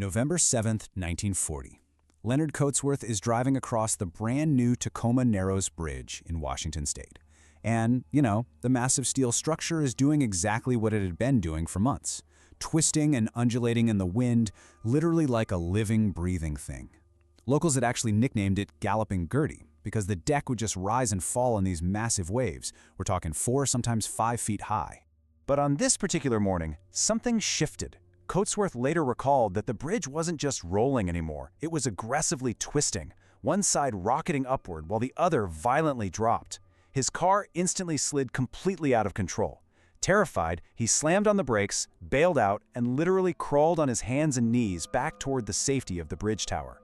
November 7th, 1940. Leonard Coatsworth is driving across the brand new Tacoma Narrows Bridge in Washington state. And, the massive steel structure is doing exactly what it had been doing for months. Twisting and undulating in the wind, literally like a living, breathing thing. Locals had actually nicknamed it Galloping Gertie, because the deck would just rise and fall in these massive waves. We're talking 4, sometimes 5 feet high. But on this particular morning, something shifted. Coatsworth later recalled that the bridge wasn't just rolling anymore, it was aggressively twisting, one side rocketing upward while the other violently dropped. His car instantly slid completely out of control. Terrified, he slammed on the brakes, bailed out, and literally crawled on his hands and knees back toward the safety of the bridge tower.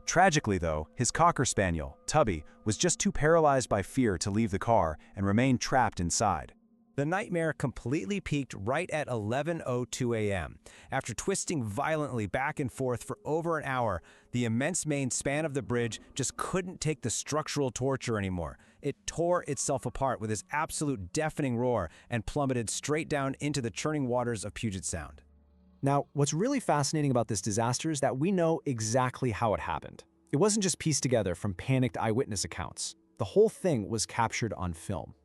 Tragically, though, his Cocker Spaniel, Tubby, was just too paralyzed by fear to leave the car and remained trapped inside. The nightmare completely peaked right at 11:02 a.m. After twisting violently back and forth for over an hour, the immense main span of the bridge just couldn't take the structural torture anymore. It tore itself apart with this absolute deafening roar and plummeted straight down into the churning waters of Puget Sound. Now, what's really fascinating about this disaster is that we know exactly how it happened. It wasn't just pieced together from panicked eyewitness accounts. The whole thing was captured on film.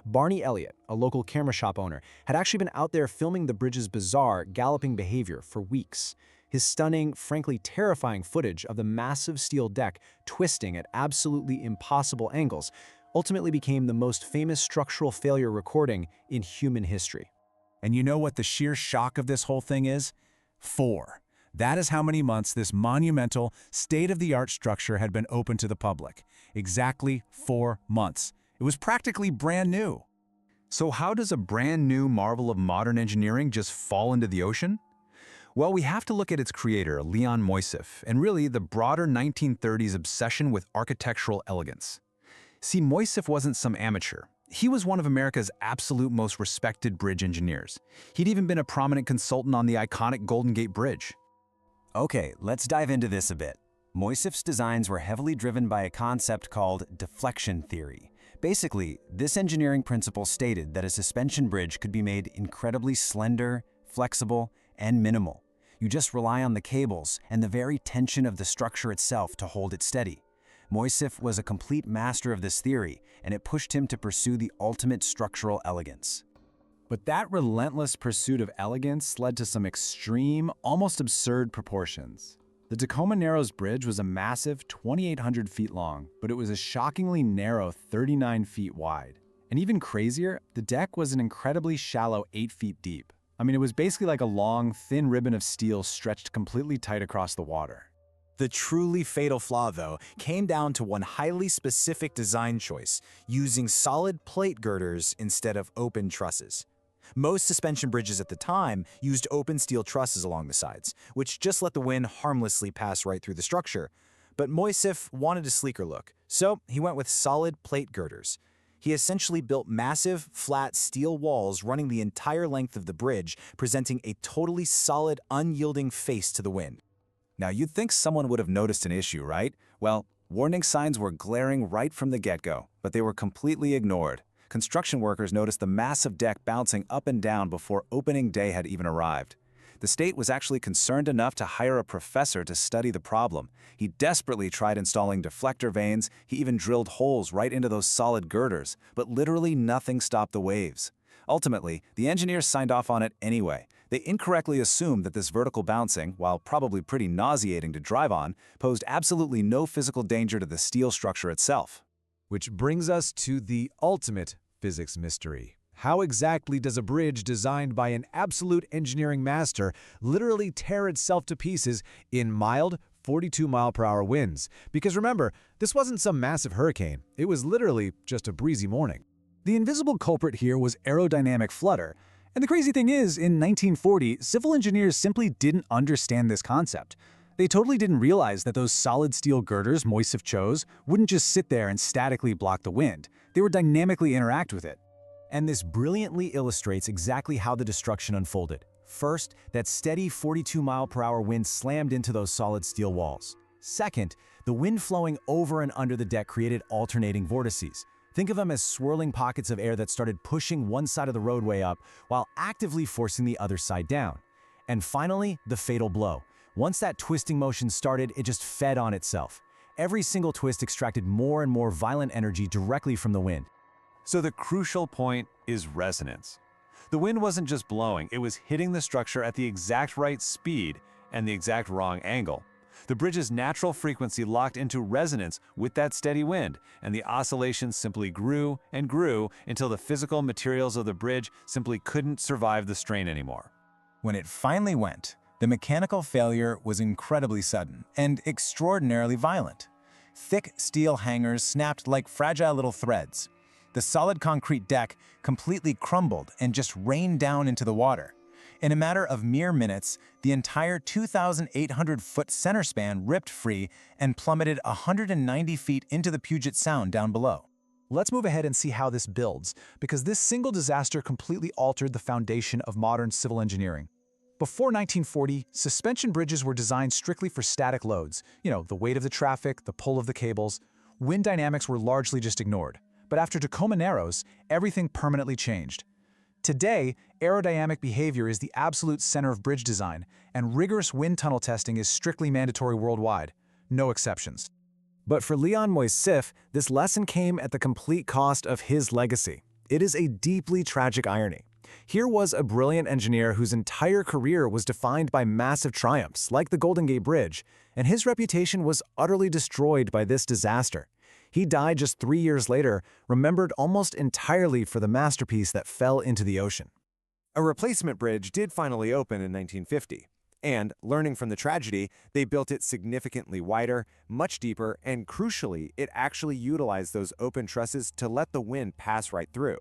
Barney Elliott, a local camera shop owner, had actually been out there filming the bridge's bizarre, galloping behavior for weeks. His stunning, frankly terrifying footage of the massive steel deck twisting at absolutely impossible angles ultimately became the most famous structural failure recording in human history. And you know what the sheer shock of this whole thing is? 4. That is how many months this monumental, state-of-the-art structure had been open to the public. Exactly 4 months. It was practically brand new. So how does a brand new marvel of modern engineering just fall into the ocean? Well, we have to look at its creator, Leon Moisseiff, and really the broader 1930s obsession with architectural elegance. See, Moisseiff wasn't some amateur. He was one of America's absolute most respected bridge engineers. He'd even been a prominent consultant on the iconic Golden Gate Bridge. Okay, let's dive into this a bit. Moisseiff's designs were heavily driven by a concept called deflection theory. Basically, this engineering principle stated that a suspension bridge could be made incredibly slender, flexible, and minimal. You just rely on the cables and the very tension of the structure itself to hold it steady. Moisseiff was a complete master of this theory, and it pushed him to pursue the ultimate structural elegance. But that relentless pursuit of elegance led to some extreme, almost absurd proportions. The Tacoma Narrows Bridge was a massive 2,800 feet long, but it was a shockingly narrow 39 feet wide. And even crazier, the deck was an incredibly shallow 8 feet deep. I mean, it was basically like a long, thin ribbon of steel stretched completely tight across the water. The truly fatal flaw, though, came down to one highly specific design choice, using solid plate girders instead of open trusses. Most suspension bridges at the time used open steel trusses along the sides, which just let the wind harmlessly pass right through the structure. But Moisseiff wanted a sleeker look, so he went with solid plate girders. He essentially built massive, flat steel walls running the entire length of the bridge, presenting a totally solid, unyielding face to the wind. Now, you'd think someone would have noticed an issue, right? Well, warning signs were glaring right from the get-go, but they were completely ignored. Construction workers noticed the massive deck bouncing up and down before opening day had even arrived. The state was actually concerned enough to hire a professor to study the problem. He desperately tried installing deflector vanes, he even drilled holes right into those solid girders, but literally nothing stopped the waves. Ultimately, the engineers signed off on it anyway. They incorrectly assumed that this vertical bouncing, while probably pretty nauseating to drive on, posed absolutely no physical danger to the steel structure itself. Which brings us to the ultimate physics mystery. How exactly does a bridge designed by an absolute engineering master literally tear itself to pieces in mild 42-mile-per-hour winds? Because remember, this wasn't some massive hurricane. It was literally just a breezy morning. The invisible culprit here was aerodynamic flutter. And the crazy thing is, in 1940, civil engineers simply didn't understand this concept. They totally didn't realize that those solid steel girders Moisseiff chose wouldn't just sit there and statically block the wind. They would dynamically interact with it. And this brilliantly illustrates exactly how the destruction unfolded. First, that steady 42-mile-per-hour wind slammed into those solid steel walls. Second, the wind flowing over and under the deck created alternating vortices. Think of them as swirling pockets of air that started pushing one side of the roadway up while actively forcing the other side down. And finally, the fatal blow. Once that twisting motion started, it just fed on itself. Every single twist extracted more and more violent energy directly from the wind. So the crucial point is resonance. The wind wasn't just blowing, it was hitting the structure at the exact right speed and the exact wrong angle. The bridge's natural frequency locked into resonance with that steady wind, and the oscillations simply grew and grew until the physical materials of the bridge simply couldn't survive the strain anymore. When it finally went, the mechanical failure was incredibly sudden and extraordinarily violent. Thick steel hangers snapped like fragile little threads. The solid concrete deck completely crumbled and just rained down into the water. In a matter of mere minutes, the entire 2,800-foot center span ripped free and plummeted 190 feet into the Puget Sound down below. Let's move ahead and see how this builds, because this single disaster completely altered the foundation of modern civil engineering. Before 1940, suspension bridges were designed strictly for static loads, the weight of the traffic, the pull of the cables. Wind dynamics were largely just ignored. But after Tacoma Narrows, everything permanently changed. Today, aerodynamic behavior is the absolute center of bridge design, and rigorous wind tunnel testing is strictly mandatory worldwide. No exceptions. But for Leon Moisseiff, this lesson came at the complete cost of his legacy. It is a deeply tragic irony. Here was a brilliant engineer whose entire career was defined by massive triumphs, like the Golden Gate Bridge, and his reputation was utterly destroyed by this disaster. He died just 3 years later, remembered almost entirely for the masterpiece that fell into the ocean. A replacement bridge did finally open in 1950, and, learning from the tragedy, they built it significantly wider, much deeper, and crucially, it actually utilized those open trusses to let the wind pass right through.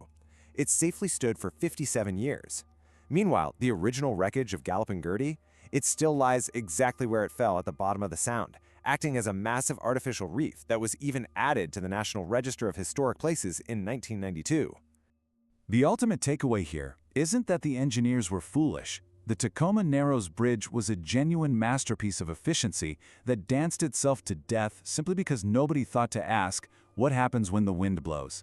It safely stood for 57 years. Meanwhile, the original wreckage of Galloping Gertie, it still lies exactly where it fell at the bottom of the Sound, acting as a massive artificial reef that was even added to the National Register of Historic Places in 1992. The ultimate takeaway here isn't that the engineers were foolish. The Tacoma Narrows Bridge was a genuine masterpiece of efficiency that danced itself to death simply because nobody thought to ask, what happens when the wind blows?